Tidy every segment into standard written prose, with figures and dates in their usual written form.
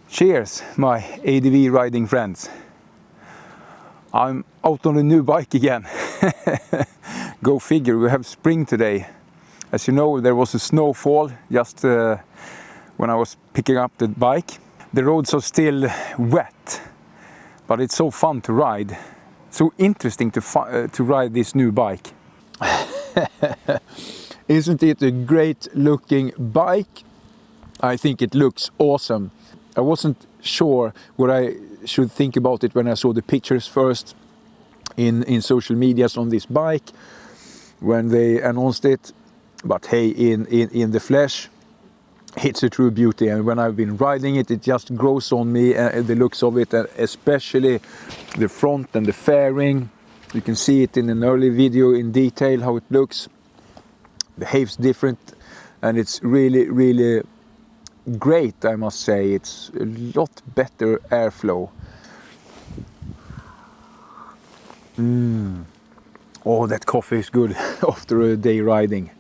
Cheers, my Adv riding friends. I'm out on a new bike again. Go figure, we have spring today. As you know, there was a snowfall just when I was picking up the bike. The roads are still wet, but it's so fun to ride. So interesting to ride this new bike. Isn't it a great looking bike? I think it looks awesome. I wasn't sure what I should think about it when I saw the pictures first in social medias on this bike when they announced it. But hey, in the flesh, it's a true beauty. And when I've been riding it, it just grows on me, the looks of it, and especially the front and the fairing. You can see it in an early video in detail how it looks. Behaves different, and it's really, really great, I must say. It's a lot better airflow. Oh, that coffee is good after a day riding.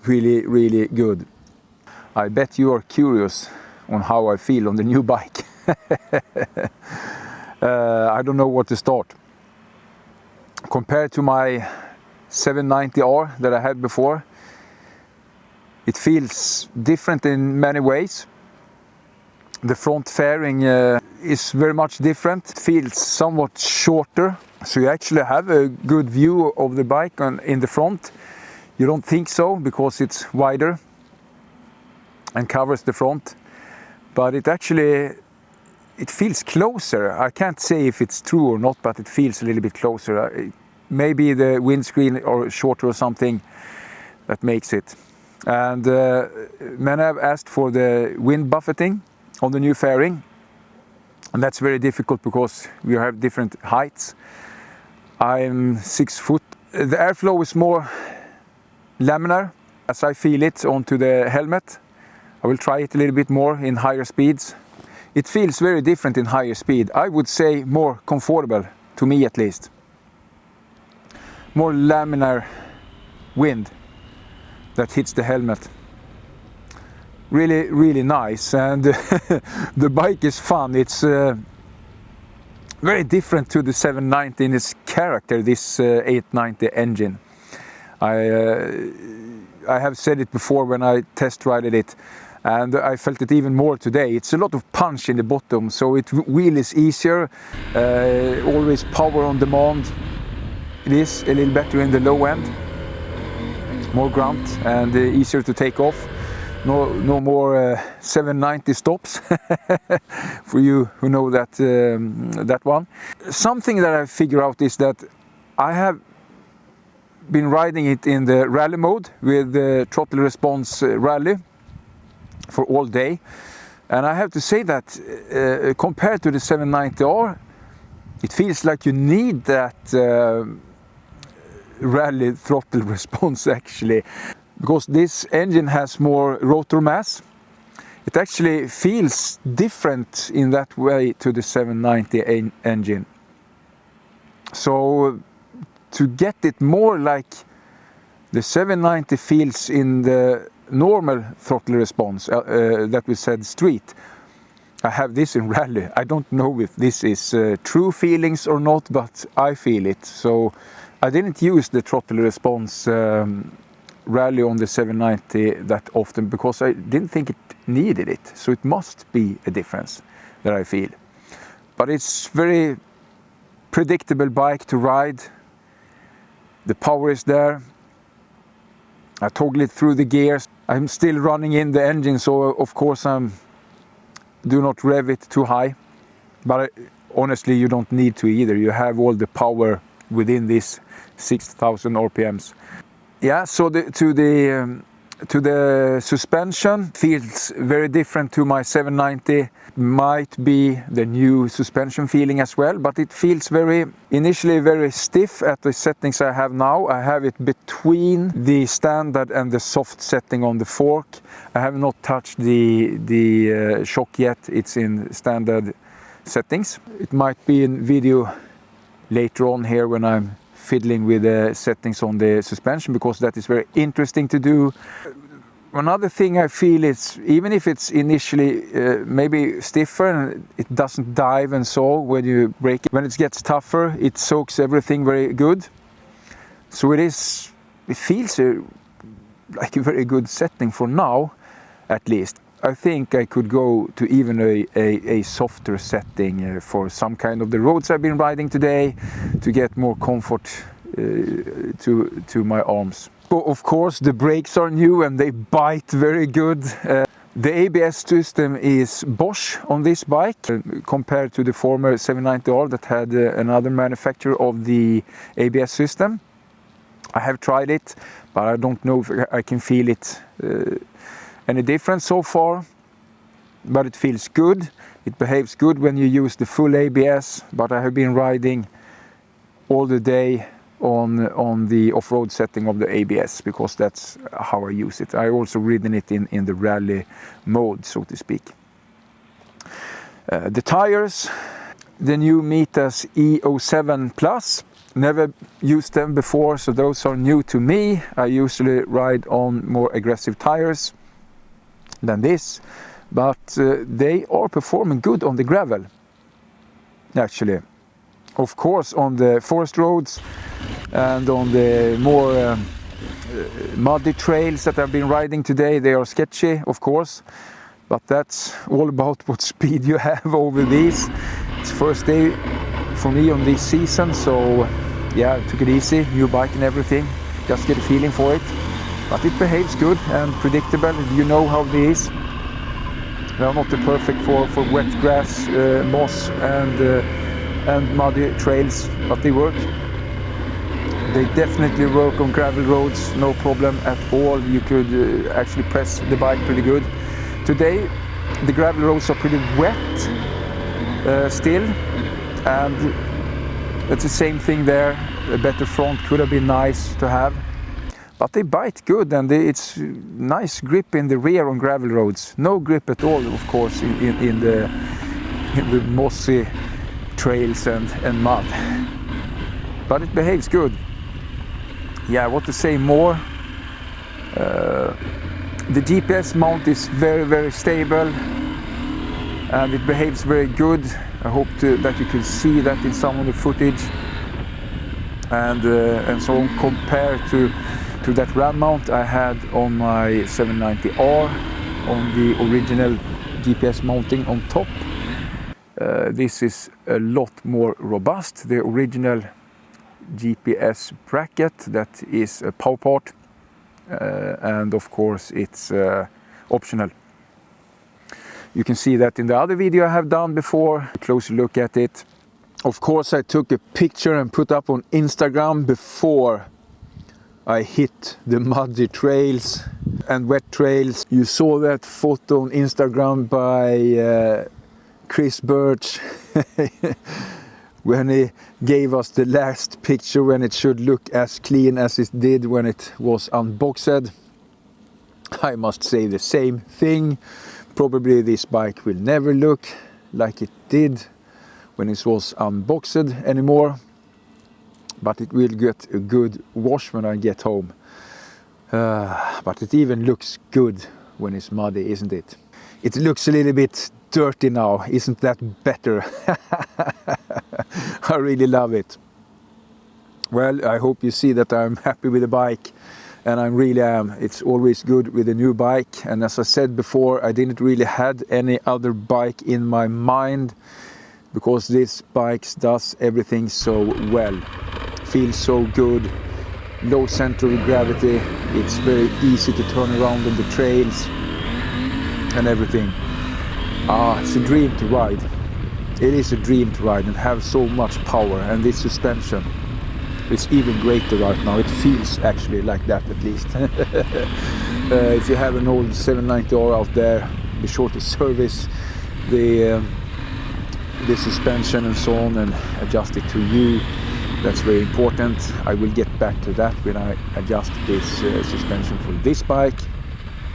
Really, really good. I bet you are curious on how I feel on the new bike. I don't know where to start. Compared to my 790R that I had before, it feels different in many ways. The front fairing is very much different. It feels somewhat shorter, so you actually have a good view of the bike in the front. You don't think so because it's wider and covers the front, but it feels closer. I can't say if it's true or not, but it feels a little bit closer. Maybe the windscreen or shorter or something that makes it. And many have asked for the wind buffeting on the new fairing, and that's very difficult because we have different heights. I'm 6 foot. The airflow is more laminar as I feel it onto the helmet. I will try it a little bit more in higher speeds. It feels very different in higher speed. I would say more comfortable, to me at least. More laminar wind that hits the helmet. Really, really nice, and the bike is fun. It's very different to the 790 in its character, this 890 engine. I have said it before when I test rided it, and I felt it even more today. It's a lot of punch in the bottom, so it wheel is easier, always power on demand. It is a little better in the low end. More grunt and easier to take off. No more 790 stops for you who know that one. Something that I figure out is that I have been riding it in the rally mode with the throttle response rally for all day, and I have to say that compared to the 790R, it feels like you need that rally throttle response actually, because this engine has more rotor mass. It actually feels different in that way to the 790 engine. So to get it more like the 790 feels in the normal throttle response that we said street, I have this in rally. I don't know if this is true feelings or not, but I feel it. So I didn't use the throttle response rally on the 790 that often because I didn't think it needed it. So it must be a difference that I feel. But it's very predictable bike to ride. The power is there. I toggle it through the gears. I'm still running in the engine, so of course do not rev it too high. But honestly, you don't need to either. You have all the power within this 6,000 RPMs. Yeah, so to the to the suspension, feels very different to my 790. Might be the new suspension feeling as well, but it feels initially very stiff at the settings I have now. I have it between the standard and the soft setting on the fork. I have not touched the shock yet. It's in standard settings. It might be in video later on here when I'm fiddling with the settings on the suspension, because that is very interesting to do. Another thing I feel is, even if it's initially maybe stiffer and it doesn't dive and so when you brake it, when it gets tougher, it soaks everything very good. So it feels like a very good setting for now, at least. I think I could go to even a softer setting for some kind of the roads I've been riding today, to get more comfort to my arms. Of course, the brakes are new and they bite very good. The ABS system is Bosch on this bike, compared to the former 790R that had another manufacturer of the ABS system. I have tried it, but I don't know if I can feel it any difference so far. But it feels good. It behaves good when you use the full ABS, but I have been riding all the day on the off-road setting of the ABS, because that's how I use it. I also ridden it in the rally mode, so to speak. The tires, the new Mitas E07 Plus. Never used them before, so those are new to me. I usually ride on more aggressive tires than this, but they are performing good on the gravel, actually. Of course, on the forest roads and on the more muddy trails that I've been riding today, they are sketchy, of course, but that's all about what speed you have over these. It's first day for me on this season, so yeah, I took it easy, new bike and everything, just get a feeling for it. But it behaves good and predictable. You know how it is. They are not perfect for wet grass, moss and muddy trails, but they work. They definitely work on gravel roads, no problem at all. You could actually press the bike pretty good. Today the gravel roads are pretty wet still, and it's the same thing there. A better front could have been nice to have, but they bite good, and it's nice grip in the rear on gravel roads. No grip at all, of course, in the mossy trails and mud, but it behaves good. Yeah, what to say more? The GPS mount is very stable, and it behaves very good. I hope that you can see that in some of the footage, and so on, compared to that ram mount I had on my 790R on the original GPS mounting on top. This is a lot more robust. The original GPS bracket, that is a power part, and of course it's optional. You can see that in the other video I have done before. A closer look at it. Of course, I took a picture and put up on Instagram before I hit the muddy trails and wet trails. You saw that photo on Instagram by Chris Birch when he gave us the last picture, when it should look as clean as it did when it was unboxed. I must say the same thing. Probably this bike will never look like it did when it was unboxed anymore, but it will get a good wash when I get home. But it even looks good when it's muddy, isn't it? It looks a little bit dirty now, isn't that better? I really love it. Well, I hope you see that I'm happy with the bike, and I really am. It's always good with a new bike, and as I said before, I didn't really had any other bike in my mind, because this bike does everything so well. Feels so good, low center of gravity, it's very easy to turn around on the trails and everything. It's a dream to ride. It is a dream to ride and have so much power, and this suspension, it's even greater right now. It feels actually like that, at least. If you have an old 790R out there, be sure to service the suspension and so on and adjust it to you. That's very important. I will get back to that when I adjust this suspension for this bike.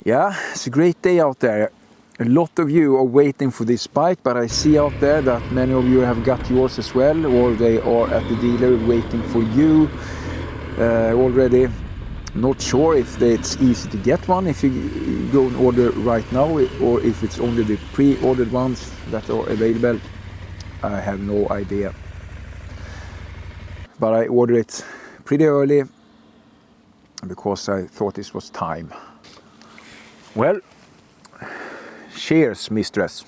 Yeah, it's a great day out there. A lot of you are waiting for this bike, but I see out there that many of you have got yours as well, or they are at the dealer waiting for you already. Not sure if it's easy to get one if you go and order right now, or if it's only the pre-ordered ones that are available. I have no idea. But I ordered it pretty early because I thought this was time. Well, cheers, mistress.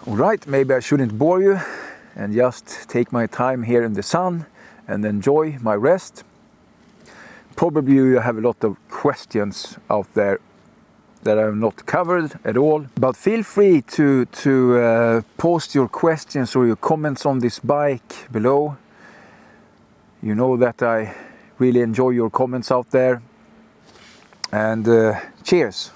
Alright, maybe I shouldn't bore you and just take my time here in the sun and enjoy my rest. Probably you have a lot of questions out there that I have not covered at all, but feel free to post your questions or your comments on this bike below. You know that I really enjoy your comments out there, and cheers.